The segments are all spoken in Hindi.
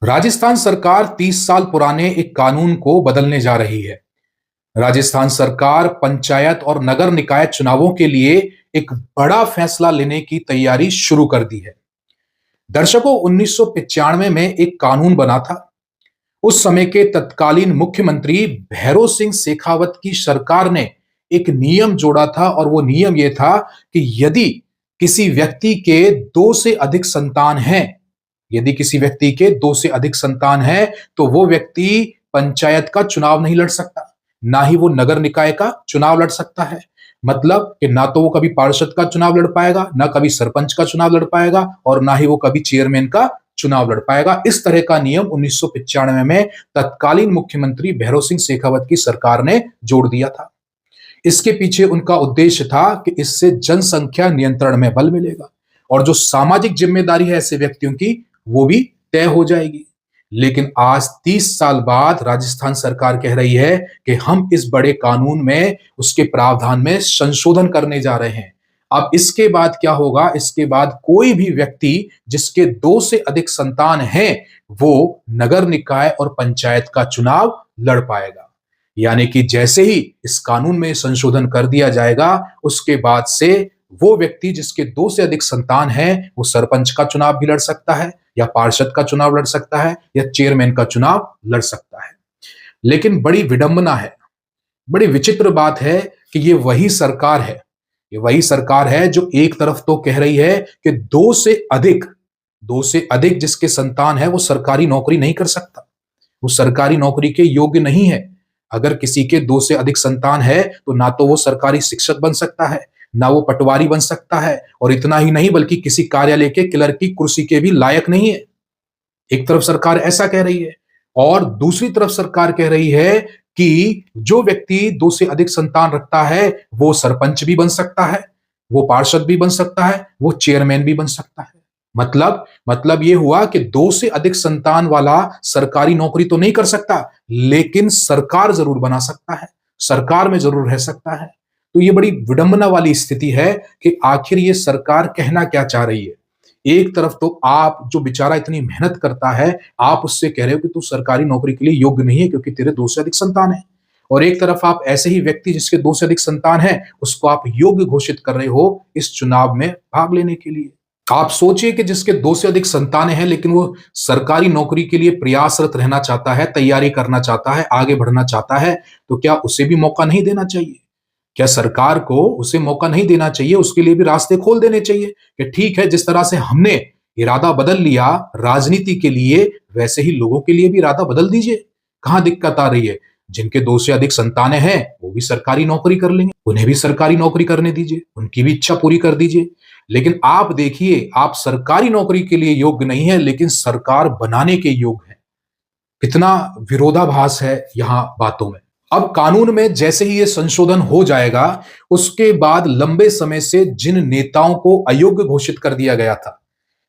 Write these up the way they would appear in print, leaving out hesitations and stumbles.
राजस्थान सरकार 30 साल पुराने एक कानून को बदलने जा रही है। राजस्थान सरकार पंचायत और नगर निकाय चुनावों के लिए एक बड़ा फैसला लेने की तैयारी शुरू कर दी है। दर्शकों, 1995 में एक कानून बना था। उस समय के तत्कालीन मुख्यमंत्री भैरों सिंह शेखावत की सरकार ने एक नियम जोड़ा था और वो नियम ये था कि यदि किसी व्यक्ति के दो से अधिक संतान हैं, यदि किसी व्यक्ति के दो से अधिक संतान है तो वो व्यक्ति पंचायत का चुनाव नहीं लड़ सकता, ना ही वो नगर निकाय का चुनाव लड़ सकता है। मतलब कि ना तो वो कभी पार्षद का चुनाव लड़ पाएगा, ना कभी सरपंच का चुनाव लड़ पाएगा और ना ही वो कभी चेयरमैन का चुनाव लड़ पाएगा। इस तरह का नियम 1995 में तत्कालीन मुख्यमंत्री भैरों सिंह शेखावत की सरकार ने जोड़ दिया था। इसके पीछे उनका उद्देश्य था कि इससे जनसंख्या नियंत्रण में बल मिलेगा और जो सामाजिक जिम्मेदारी है ऐसे व्यक्तियों की वो भी तय हो जाएगी। लेकिन आज 30 साल बाद राजस्थान सरकार कह रही है कि हम इस बड़े कानून में उसके प्रावधान में संशोधन करने जा रहे हैं। अब इसके बाद क्या होगा? इसके बाद कोई भी व्यक्ति जिसके दो से अधिक संतान हैं वो नगर निकाय और पंचायत का चुनाव लड़ पाएगा। यानी कि जैसे ही इस कानून में संशोधन कर दिया जाएगा उसके बाद से वो व्यक्ति जिसके दो से अधिक संतान हैं वो सरपंच का चुनाव भी लड़ सकता है या पार्षद का चुनाव लड़ सकता है या चेयरमैन का चुनाव लड़ सकता है। लेकिन बड़ी विडंबना है, बड़ी विचित्र बात है कि ये वही सरकार है जो एक तरफ तो कह रही है कि दो से अधिक जिसके संतान है वो सरकारी नौकरी नहीं कर सकता, वो सरकारी नौकरी के योग्य नहीं है। अगर किसी के दो से अधिक संतान है तो ना तो वो सरकारी शिक्षक बन सकता है, ना वो पटवारी बन सकता है और इतना ही नहीं बल्कि किसी कार्यालय के क्लर्क की कुर्सी के भी लायक नहीं है। एक तरफ सरकार ऐसा कह रही है और दूसरी तरफ सरकार कह रही है कि जो व्यक्ति दो से अधिक संतान रखता है वो सरपंच भी बन सकता है, वो पार्षद भी बन सकता है, वो चेयरमैन भी बन सकता है। मतलब ये हुआ कि दो से अधिक संतान वाला सरकारी नौकरी तो नहीं कर सकता लेकिन सरकार जरूर बना सकता है, सरकार में जरूर रह सकता है। तो ये बड़ी विडंबना वाली स्थिति है कि आखिर ये सरकार कहना क्या चाह रही है। एक तरफ तो आप जो बेचारा इतनी मेहनत करता है आप उससे कह रहे हो कि तू सरकारी नौकरी के लिए योग्य नहीं है क्योंकि तेरे दो से अधिक संतान है, और एक तरफ आप ऐसे ही व्यक्ति जिसके दो से अधिक संतान है उसको आप योग्य घोषित कर रहे हो इस चुनाव में भाग लेने के लिए। आप सोचिए कि जिसके दो से अधिक संतानें हैं लेकिन वो सरकारी नौकरी के लिए प्रयासरत रहना चाहता है, तैयारी करना चाहता है, आगे बढ़ना चाहता है, तो क्या उसे भी मौका नहीं देना चाहिए? क्या सरकार को उसे मौका नहीं देना चाहिए? उसके लिए भी रास्ते खोल देने चाहिए कि ठीक है, जिस तरह से हमने इरादा बदल लिया राजनीति के लिए वैसे ही लोगों के लिए भी इरादा बदल दीजिए। कहां दिक्कत आ रही है? जिनके दो से अधिक संतानें हैं वो भी सरकारी नौकरी कर लेंगे, उन्हें भी सरकारी नौकरी करने दीजिए, उनकी भी इच्छा पूरी कर दीजिए। लेकिन आप देखिए, आप सरकारी नौकरी के लिए योग्य नहीं है लेकिन सरकार बनाने के योग्य है। कितना विरोधाभास है यहां बातों में। अब कानून में जैसे ही ये संशोधन हो जाएगा उसके बाद लंबे समय से जिन नेताओं को अयोग्य घोषित कर दिया गया था,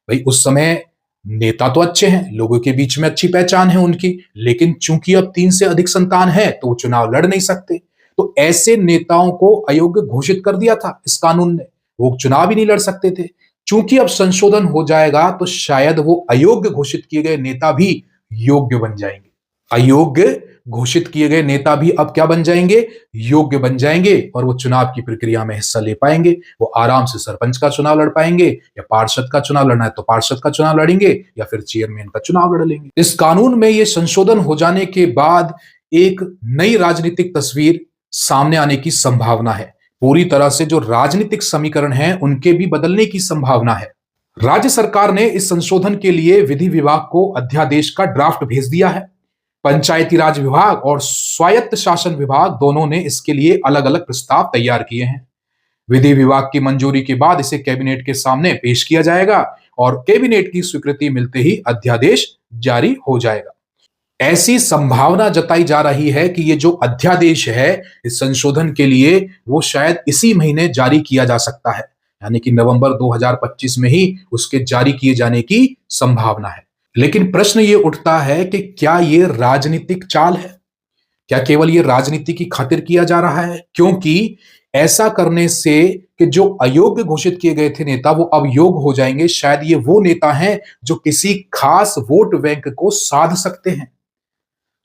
भाई उस समय नेता तो अच्छे हैं, लोगों के बीच में अच्छी पहचान है उनकी, लेकिन चूंकि अब 3 से अधिक संतान है तो वो चुनाव लड़ नहीं सकते। तो ऐसे नेताओं को अयोग्य घोषित कर दिया था इस कानून ने, वो चुनाव ही नहीं लड़ सकते थे। चूंकि अब संशोधन हो जाएगा तो शायद वो अयोग्य घोषित किए गए नेता भी योग्य बन जाएंगे। अयोग्य घोषित किए गए नेता भी अब क्या बन जाएंगे? योग्य बन जाएंगे और वो चुनाव की प्रक्रिया में हिस्सा ले पाएंगे। वो आराम से सरपंच का चुनाव लड़ पाएंगे या पार्षद का चुनाव लड़ना है तो पार्षद का चुनाव लड़ेंगे या फिर चेयरमैन का चुनाव लड़ लेंगे। इस कानून में ये संशोधन हो जाने के बाद एक नई राजनीतिक तस्वीर सामने आने की संभावना है। पूरी तरह से जो राजनीतिक समीकरण है उनके भी बदलने की संभावना है। राज्य सरकार ने इस संशोधन के लिए विधि विभाग को अध्यादेश का ड्राफ्ट भेज दिया है। पंचायती राज विभाग और स्वायत्त शासन विभाग दोनों ने इसके लिए अलग अलग प्रस्ताव तैयार किए हैं। विधि विभाग की मंजूरी के बाद इसे कैबिनेट के सामने पेश किया जाएगा और कैबिनेट की स्वीकृति मिलते ही अध्यादेश जारी हो जाएगा। ऐसी संभावना जताई जा रही है कि ये जो अध्यादेश है इस संशोधन के लिए वो शायद इसी महीने जारी किया जा सकता है, यानी कि नवंबर 2025 में ही उसके जारी किए जाने की संभावना है। लेकिन प्रश्न ये उठता है कि क्या ये राजनीतिक चाल है? क्या केवल ये राजनीति की खातिर किया जा रहा है? क्योंकि ऐसा करने से कि जो अयोग्य घोषित किए गए थे नेता वो अब योग्य हो जाएंगे। शायद ये वो नेता हैं जो किसी खास वोट बैंक को साध सकते हैं।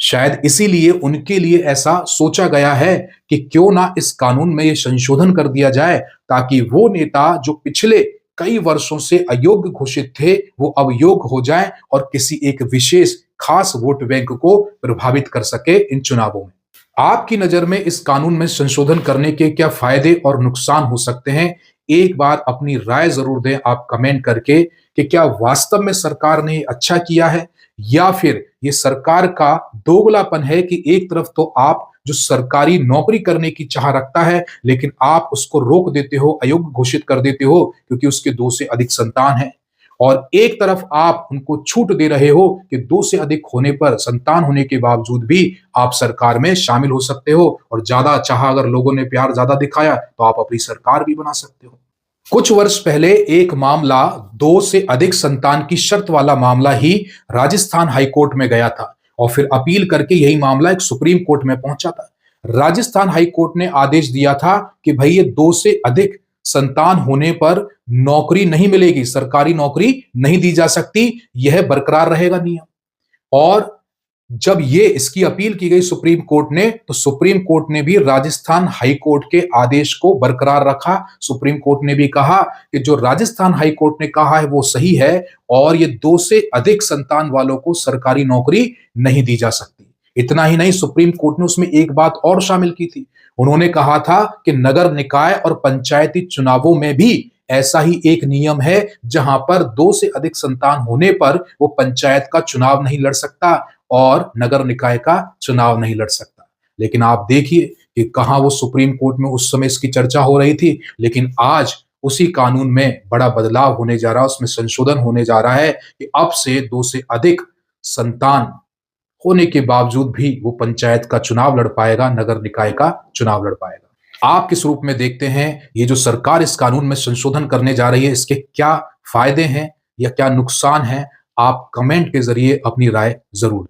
शायद इसीलिए उनके लिए ऐसा सोचा गया है कि क्यों ना इस कानून में ये संशोधन कर दिया जाए, ताकि वो नेता जो पिछले कई वर्षों से अयोग्य घोषित थे वो अब योग्य हो जाएं और किसी एक विशेष खास वोट बैंक को प्रभावित कर सके इन चुनावों में। आपकी नजर में इस कानून में संशोधन करने के क्या फायदे और नुकसान हो सकते हैं? एक बार अपनी राय जरूर दें आप कमेंट करके कि क्या वास्तव में सरकार ने अच्छा किया है, या फिर ये सरकार का दोगलापन है कि एक तरफ तो आप जो सरकारी नौकरी करने की चाह रखता है लेकिन आप उसको रोक देते हो, अयोग्य घोषित कर देते हो क्योंकि उसके 2 से अधिक संतान है, और एक तरफ आप उनको छूट दे रहे हो कि 2 से अधिक होने पर, संतान होने के बावजूद भी आप सरकार में शामिल हो सकते हो, और ज्यादा चाहा, अगर लोगों ने प्यार ज्यादा दिखाया तो आप अपनी सरकार भी बना सकते हो। कुछ वर्ष पहले एक मामला 2 से अधिक संतान की शर्त वाला मामला ही राजस्थान हाईकोर्ट में गया था और फिर अपील करके यही मामला एक सुप्रीम कोर्ट में पहुंचा था। राजस्थान हाईकोर्ट ने आदेश दिया था कि भाई ये 2 से अधिक संतान होने पर नौकरी नहीं मिलेगी, सरकारी नौकरी नहीं दी जा सकती, यह बरकरार रहेगा नियम। और जब ये इसकी अपील की गई सुप्रीम कोर्ट ने, तो सुप्रीम कोर्ट ने भी राजस्थान हाई कोर्ट के आदेश को बरकरार रखा। सुप्रीम कोर्ट ने भी कहा कि जो राजस्थान हाई कोर्ट ने कहा है वो सही है और ये 2 से अधिक संतान वालों को सरकारी नौकरी नहीं दी जा सकती। इतना ही नहीं, सुप्रीम कोर्ट ने उसमें एक बात और शामिल की थी। उन्होंने कहा था कि नगर निकाय और पंचायती चुनावों में भी ऐसा ही एक नियम है जहां पर 2 से अधिक संतान होने पर वो पंचायत का चुनाव नहीं लड़ सकता और नगर निकाय का चुनाव नहीं लड़ सकता। लेकिन आप देखिए कि कहां वो सुप्रीम कोर्ट में उस समय इसकी चर्चा हो रही थी, लेकिन आज उसी कानून में बड़ा बदलाव होने जा रहा है, उसमें संशोधन होने जा रहा है कि अब से 2 से अधिक संतान होने के बावजूद भी वो पंचायत का चुनाव लड़ पाएगा, नगर निकाय का चुनाव लड़ पाएगा। आप किस रूप में देखते हैं ये जो सरकार इस कानून में संशोधन करने जा रही है, इसके क्या फायदे हैं या क्या नुकसान हैं? आप कमेंट के जरिए अपनी राय जरूर